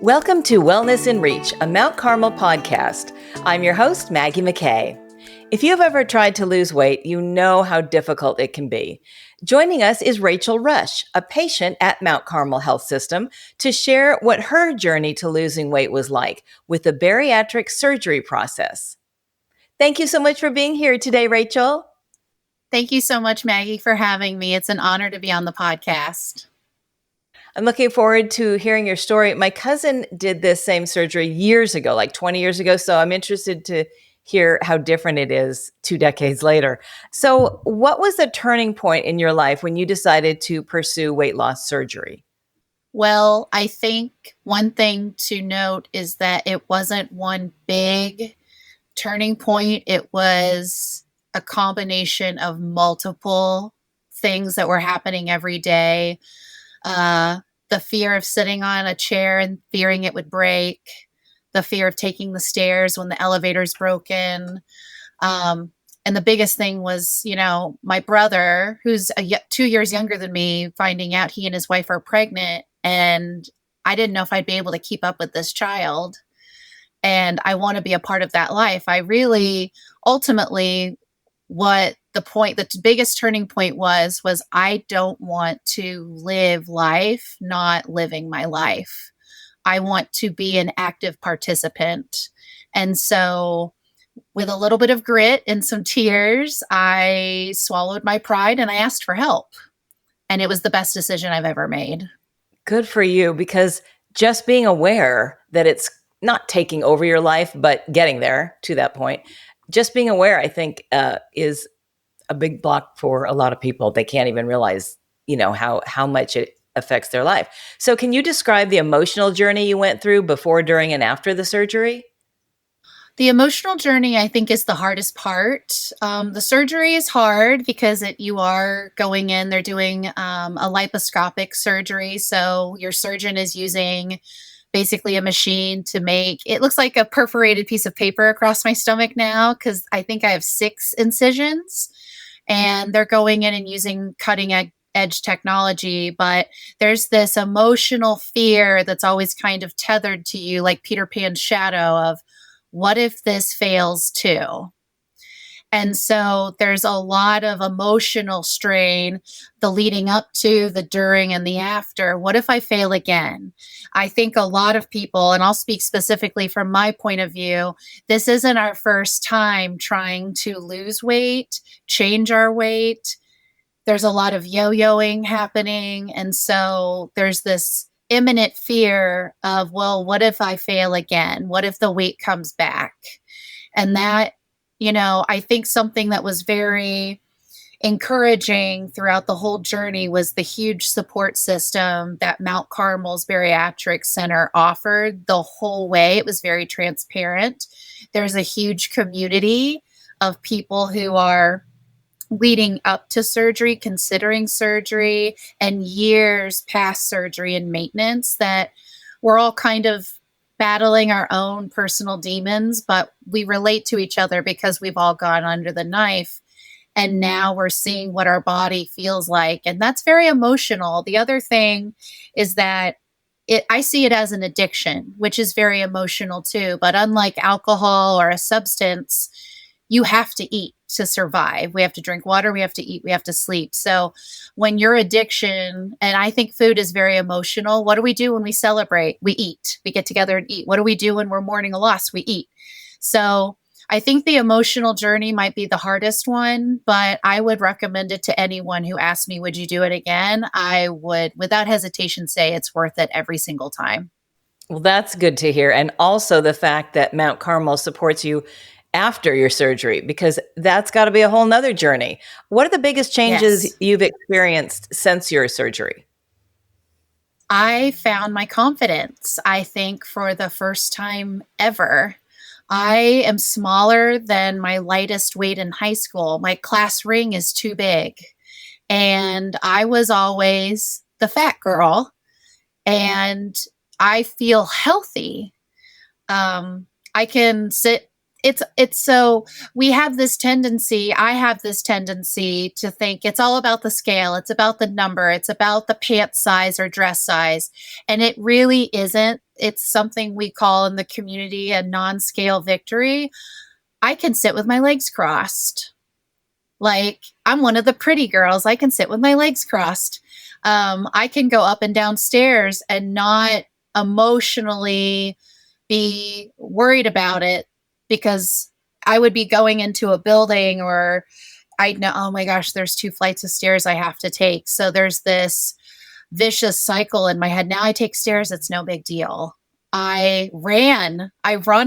Welcome to Wellness in Reach, a Mount Carmel podcast. I'm your host, Maggie McKay. If you've ever tried to lose weight, you know how difficult it can be. Joining us is Rachael Rush, a patient at Mount Carmel Health System, to share what her journey to losing weight was like with the bariatric surgery process. Thank you so much for being here today, Rachael. Thank you so much, Maggie, for having me. It's an honor to be on the podcast. I'm looking forward to hearing your story. My cousin did this same surgery years ago, like 20 years ago. So I'm interested to hear how different it is 2 decades later. So what was the turning point in your life when you decided to pursue weight loss surgery? Well, I think one thing to note is that it wasn't one big turning point. It was a combination of multiple things that were happening every day. The fear of sitting on a chair and fearing it would break, the fear of taking the stairs when the elevator's broken. And the biggest thing was, my brother, who's 2 years younger than me, finding out he and his wife are pregnant. And I didn't know if I'd be able to keep up with this child. And I want to be a part of that life. I really, ultimately, the biggest turning point was I don't want to live life not living my life. I want to be an active participant. And so with a little bit of grit and some tears, I swallowed my pride and I asked for help. And it was the best decision I've ever made. Good for you, because just being aware that it's not taking over your life, but getting there to that point, just being aware, I think, is a big block for a lot of people. They can't even realize, how much it affects their life. So can you describe the emotional journey you went through before, during, and after the surgery? The emotional journey, I think, is the hardest part. The surgery is hard because you are going in, they're doing a laparoscopic surgery. So your surgeon is using basically a machine to make, it looks like a perforated piece of paper across my stomach now, because I think I have 6 incisions. And they're going in and using cutting edge technology, but there's this emotional fear that's always kind of tethered to you, like Peter Pan's shadow of, what if this fails too? And so there's a lot of emotional strain, the leading up to, the during, and the after. What if I fail again? I think a lot of people, and I'll speak specifically from my point of view, this isn't our first time trying to lose weight, change our weight. There's a lot of yo-yoing happening. And so there's this imminent fear of, well, what if I fail again? What if the weight comes back? And that, I think something that was very encouraging throughout the whole journey was the huge support system that Mount Carmel's Bariatric Center offered the whole way. It was very transparent. There's a huge community of people who are leading up to surgery, considering surgery, and years past surgery and maintenance, that we're all kind of battling our own personal demons, but we relate to each other because we've all gone under the knife. And now we're seeing what our body feels like. And that's very emotional. The other thing is that I see it as an addiction, which is very emotional too. But unlike alcohol or a substance, you have to eat to survive. We have to drink water, we have to eat, we have to sleep. So when your addiction, and I think food is very emotional, what do we do when we celebrate? We eat. We get together and eat. What do we do when we're mourning a loss? We eat. So I think the emotional journey might be the hardest one, but I would recommend it to anyone who asks me, would you do it again? I would, without hesitation, say it's worth it every single time. Well, that's good to hear. And also the fact that Mount Carmel supports you after your surgery, because that's got to be a whole nother journey. What are the biggest changes you've experienced since your surgery? I found my confidence, I think, for the first time ever. I am smaller than my lightest weight in high school. My class ring is too big. And I was always the fat girl. And I feel healthy. I can sit it's so we have this tendency, I have this tendency to think it's all about the scale, it's about the number, it's about the pant size or dress size, and it really isn't. It's something we call in the community a non-scale victory. I can sit with my legs crossed. Like, I'm one of the pretty girls. I can sit with my legs crossed. I can go up and down stairs and not emotionally be worried about it because I would be going into a building or I'd know, oh my gosh, there's 2 flights of stairs I have to take. So there's this vicious cycle in my head. Now I take stairs, it's no big deal. I run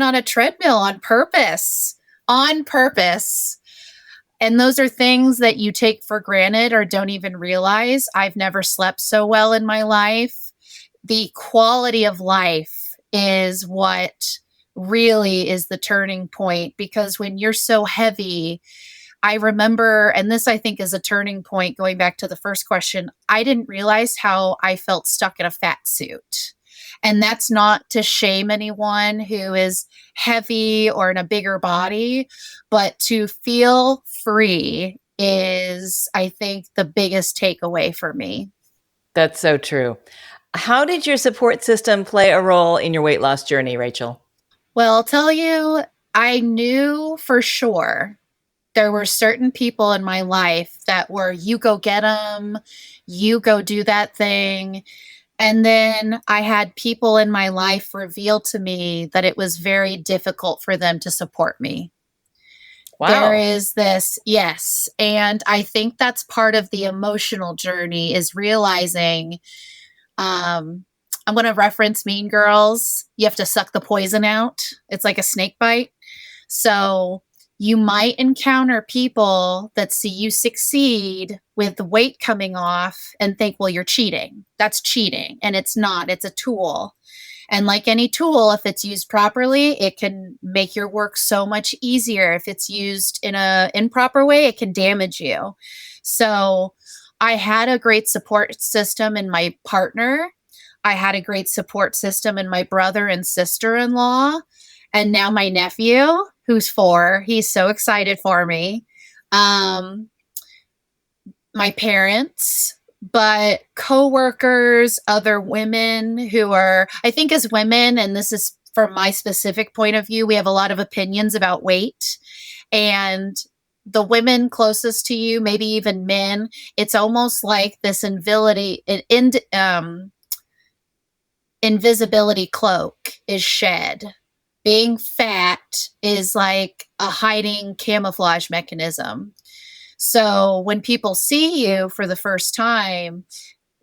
on a treadmill on purpose, on purpose. And those are things that you take for granted or don't even realize. I've never slept so well in my life. The quality of life is what really is the turning point, because when you're so heavy, I remember, and this I think is a turning point going back to the first question, I didn't realize how I felt stuck in a fat suit. And that's not to shame anyone who is heavy or in a bigger body, but to feel free is, I think, the biggest takeaway for me. That's so true. How did your support system play a role in your weight loss journey, Rachel? Well, I'll tell you, I knew for sure there were certain people in my life that were, you go get them, you go do that thing. And then I had people in my life reveal to me that it was very difficult for them to support me. There Wow. is this, yes. And I think that's part of the emotional journey is realizing, I'm going to reference Mean Girls. You have to suck the poison out. It's like a snake bite. So you might encounter people that see you succeed with the weight coming off and think, well, you're cheating. That's cheating. And it's not, it's a tool. And like any tool, if it's used properly, it can make your work so much easier. If it's used in an improper way, it can damage you. So I had a great support system in my partner. I had a great support system in my brother and sister-in-law. And now my nephew, who's 4, he's so excited for me. My parents, but coworkers, other women who are, I think as women, and this is from my specific point of view, we have a lot of opinions about weight. And the women closest to you, maybe even men, it's almost like this invisibility cloak is shed. Being fat is like a hiding camouflage mechanism. So when people see you for the first time,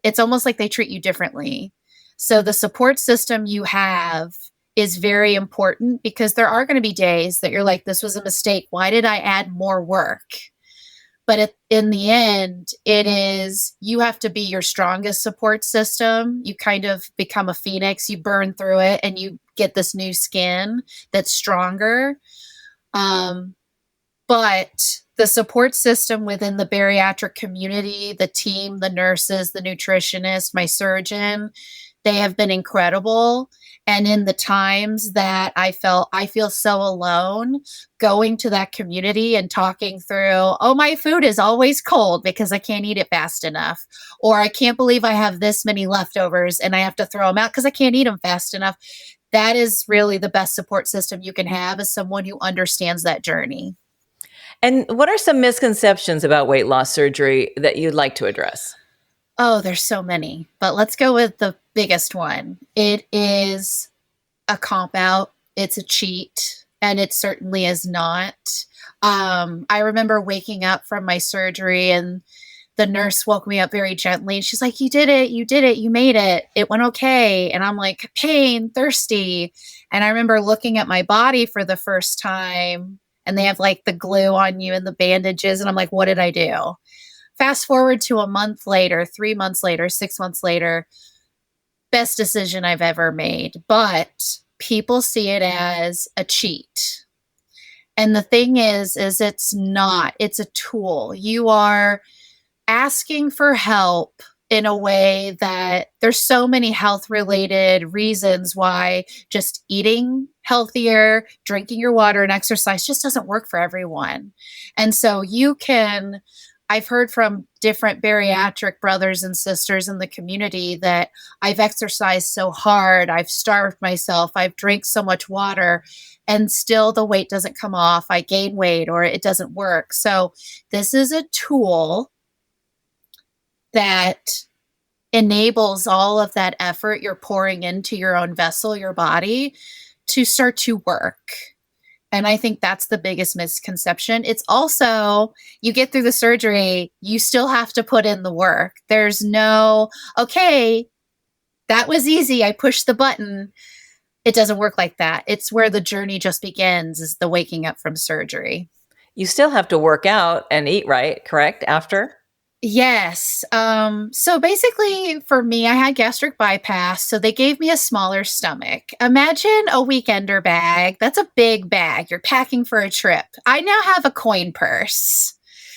it's almost like they treat you differently. So the support system you have is very important because there are going to be days that you're like, this was a mistake. Why did I add more work? But in the end, it is, you have to be your strongest support system. You kind of become a phoenix, you burn through it, and you get this new skin that's stronger. But the support system within the bariatric community, the team, the nurses, the nutritionist, my surgeon, they have been incredible. And in the times that I feel so alone, going to that community and talking through, oh, my food is always cold because I can't eat it fast enough. Or I can't believe I have this many leftovers and I have to throw them out because I can't eat them fast enough. That is really the best support system you can have, as someone who understands that journey. And what are some misconceptions about weight loss surgery that you'd like to address? Oh, there's so many, but let's go with the biggest one. It is a comp out. It's a cheat, and it certainly is not. I remember waking up from my surgery and the nurse woke me up very gently and she's like, you did it, you made it. It went okay. And I'm like, pain, thirsty. And I remember looking at my body for the first time and they have like the glue on you and the bandages. And I'm like, what did I do? Fast forward to a month later, 3 months later, 6 months later, best decision I've ever made. But people see it as a cheat. And the thing is it's not. It's a tool. You are asking for help in a way that there's so many health related reasons why just eating healthier, drinking your water, and exercise just doesn't work for everyone. And so I've heard from different bariatric brothers and sisters in the community that I've exercised so hard, I've starved myself, I've drank so much water, and still the weight doesn't come off. I gain weight or it doesn't work. So this is a tool that enables all of that effort you're pouring into your own vessel, your body, to start to work. And I think that's the biggest misconception. It's also, you get through the surgery, you still have to put in the work. There's no, okay, that was easy. I pushed the button. It doesn't work like that. It's where the journey just begins, is the waking up from surgery. You still have to work out and eat right, correct? After? Yes. So basically for me, I had gastric bypass. So they gave me a smaller stomach. Imagine a weekender bag. That's a big bag. You're packing for a trip. I now have a coin purse.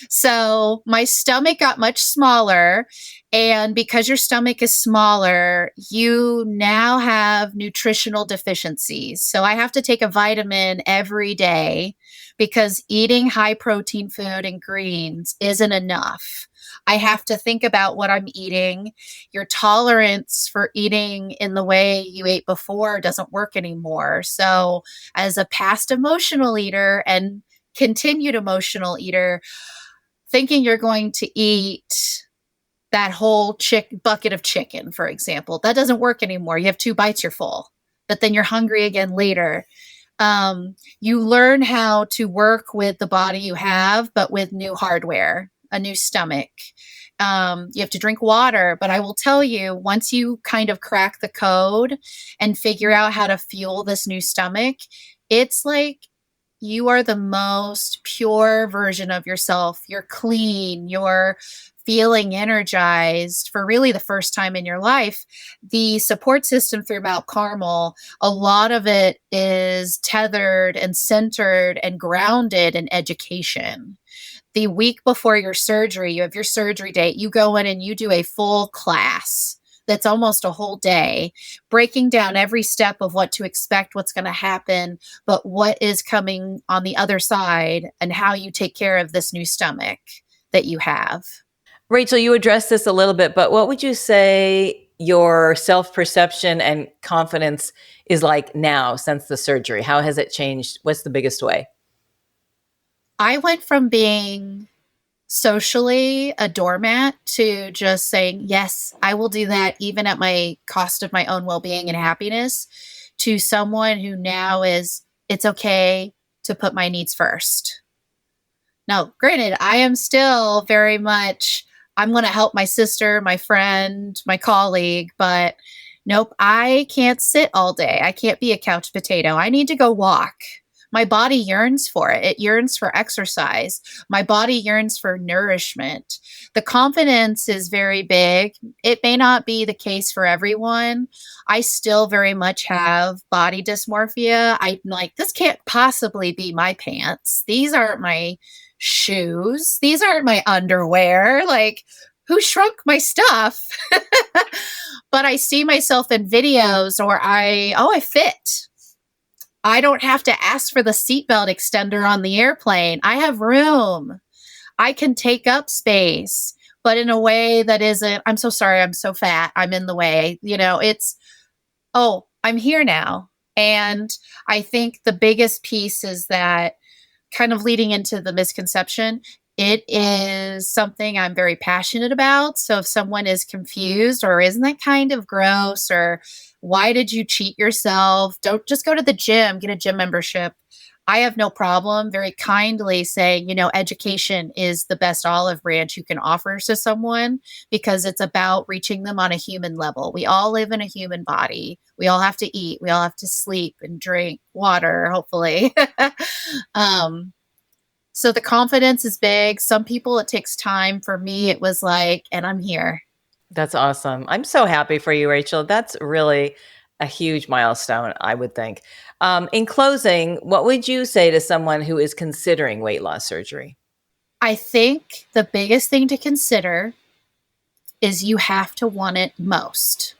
So my stomach got much smaller. And because your stomach is smaller, you now have nutritional deficiencies. So I have to take a vitamin every day because eating high protein food and greens isn't enough. I have to think about what I'm eating. Your tolerance for eating in the way you ate before doesn't work anymore. So, as a past emotional eater and continued emotional eater, thinking you're going to eat that whole bucket of chicken, for example, that doesn't work anymore. You have 2 bites, you're full, but then you're hungry again later. You learn how to work with the body you have, but with new hardware, a new stomach. You have to drink water, but I will tell you, once you kind of crack the code and figure out how to fuel this new stomach, it's like you are the most pure version of yourself. You're clean, you're feeling energized for really the first time in your life. The support system through Mount Carmel, a lot of it is tethered and centered and grounded in education. The week before your surgery, you have your surgery date, you go in and you do a full class that's almost a whole day, breaking down every step of what to expect, what's going to happen, but what is coming on the other side and how you take care of this new stomach that you have. Rachel, you addressed this a little bit, but what would you say your self-perception and confidence is like now since the surgery? How has it changed? What's the biggest way? I went from being socially a doormat to just saying, yes, I will do that even at my cost of my own well-being and happiness, to someone who now is, it's okay to put my needs first. Now, granted, I am still very much, I'm going to help my sister, my friend, my colleague, but nope, I can't sit all day. I can't be a couch potato. I need to go walk. My body yearns for it. It yearns for exercise. My body yearns for nourishment. The confidence is very big. It may not be the case for everyone. I still very much have body dysmorphia. I'm like, this can't possibly be my pants. These aren't my shoes. These aren't my underwear. Like, who shrunk my stuff? But I see myself in videos or I fit. I don't have to ask for the seatbelt extender on the airplane. I have room. I can take up space, but in a way that isn't, I'm so sorry, I'm so fat, I'm in the way. It's, oh, I'm here now. And I think the biggest piece is that, kind of leading into the misconception, it is something I'm very passionate about. So if someone is confused or isn't that kind of gross or why did you cheat yourself? Don't just go to the gym, get a gym membership. I have no problem very kindly saying, education is the best olive branch you can offer to someone because it's about reaching them on a human level. We all live in a human body. We all have to eat. We all have to sleep and drink water, hopefully. So the confidence is big. Some people, it takes time. For me, it was like, and I'm here. That's awesome. I'm so happy for you, Rachel. That's really a huge milestone, I would think. In closing, what would you say to someone who is considering weight loss surgery? I think the biggest thing to consider is you have to want it most.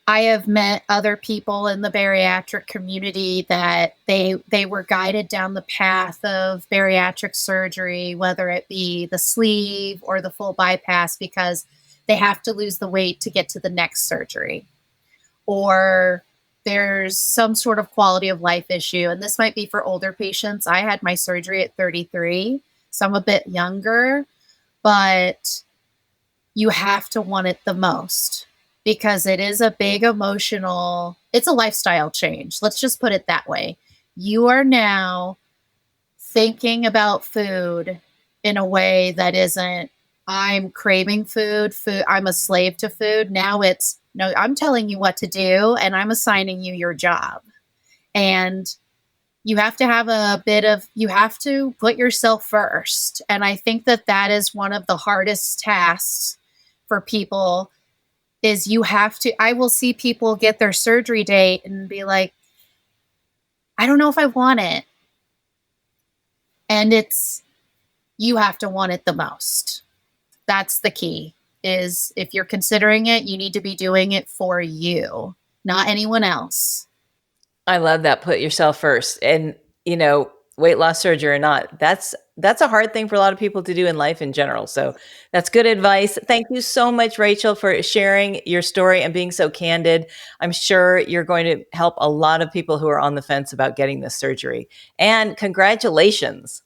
I have met other people in the bariatric community that they were guided down the path of bariatric surgery, whether it be the sleeve or the full bypass, because they have to lose the weight to get to the next surgery. Or there's some sort of quality of life issue. And this might be for older patients. I had my surgery at 33, so I'm a bit younger, but you have to want it the most because it is a big it's a lifestyle change. Let's just put it that way. You are now thinking about food in a way that isn't, I'm craving food, I'm a slave to food. Now it's, no, I'm telling you what to do and I'm assigning you your job. And you have to have you have to put yourself first. And I think that is one of the hardest tasks for people is I will see people get their surgery date and be like, I don't know if I want it. And you have to want it the most. That's the key, is if you're considering it, you need to be doing it for you, not anyone else. I love that. Put yourself first. And, weight loss surgery or not, that's a hard thing for a lot of people to do in life in general. So that's good advice. Thank you so much, Rachael, for sharing your story and being so candid. I'm sure you're going to help a lot of people who are on the fence about getting this surgery. And congratulations.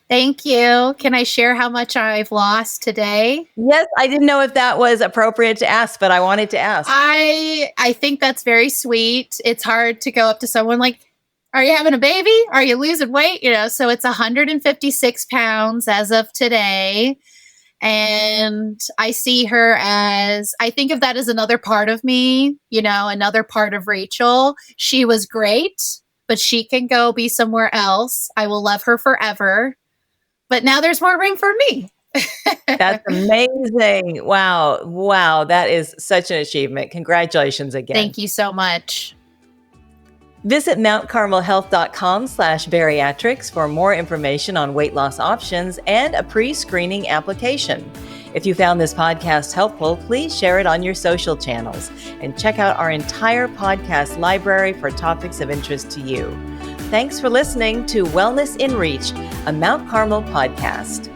Thank you. Can I share how much I've lost today? Yes, I didn't know if that was appropriate to ask, but I wanted to ask. I think that's very sweet. It's hard to go up to someone like, are you having a baby? Are you losing weight? So it's 156 pounds as of today. And I see her I think of that as another part of me, another part of Rachael. She was great, but she can go be somewhere else. I will love her forever. But now there's more room for me. That's amazing. Wow. That is such an achievement. Congratulations again. Thank you so much. Visit mountcarmelhealth.com/bariatrics for more information on weight loss options and a pre-screening application. If you found this podcast helpful, please share it on your social channels and check out our entire podcast library for topics of interest to you. Thanks for listening to Wellness in Reach, a Mount Carmel podcast.